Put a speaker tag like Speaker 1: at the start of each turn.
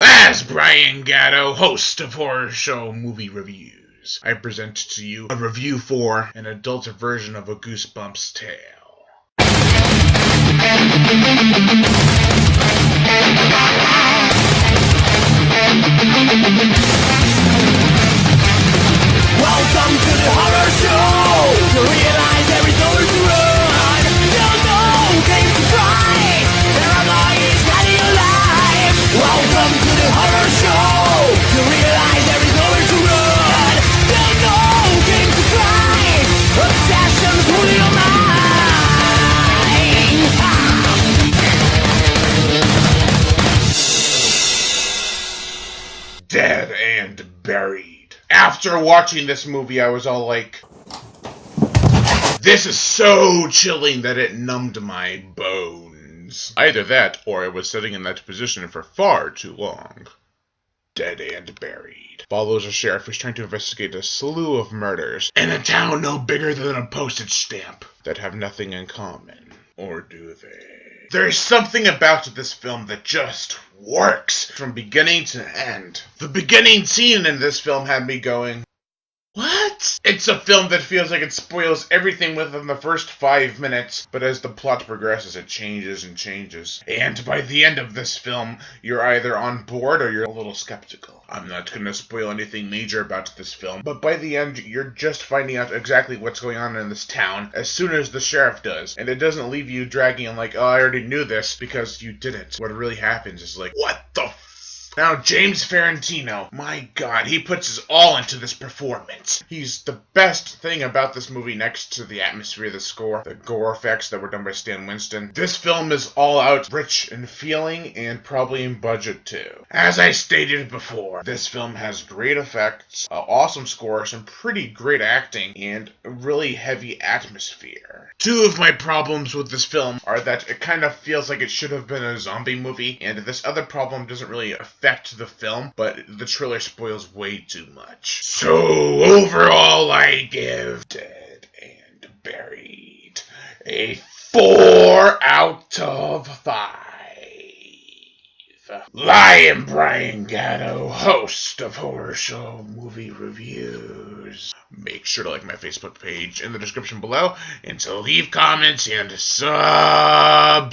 Speaker 1: As Brian Gatto, host of Horror Show Movie Reviews, I present to you a review for an adult version of a Goosebumps tale.
Speaker 2: Welcome to the horror show. To realize there is nowhere to run. No game to try. Paranoia is hiding alive. Welcome to the horror show. To realize there is nowhere to run. No game to try. Obsessions rule your mind.
Speaker 1: Dead and buried. After watching this movie, I was all like, this is so chilling that it numbed my bones. Either that, or I was sitting in that position for far too long. Dead and buried follows a sheriff who's trying to investigate a slew of murders in a town no bigger than a postage stamp that have nothing in common. Or do they? There's something about this film that just works from beginning to end. The beginning scene in this film had me going, what? It's a film that feels like it spoils everything within the first 5 minutes, but as the plot progresses, it changes and changes. And by the end of this film, you're either on board or you're a little skeptical. I'm not going to spoil anything major about this film, but by the end, you're just finding out exactly what's going on in this town as soon as the sheriff does. And it doesn't leave you dragging on like, oh, I already knew this, because you didn't. What really happens is like, what the Now, James Ferrantino, my God, he puts his all into this performance. He's the best thing about this movie next to the atmosphere, the score, the gore effects that were done by Stan Winston. This film is all out rich in feeling and probably in budget too. As I stated before, this film has great effects, awesome score, some pretty great acting, and a really heavy atmosphere. Two of my problems with this film are that it kind of feels like it should have been a zombie movie, and this other problem doesn't really affect the film, but the trailer spoils way too much. So overall, I give Dead and Buried a 4 out of 5. I am Brian Gatto, host of Horror Show Movie Reviews. Make sure to like my Facebook page in the description below, and to leave comments and subscribe.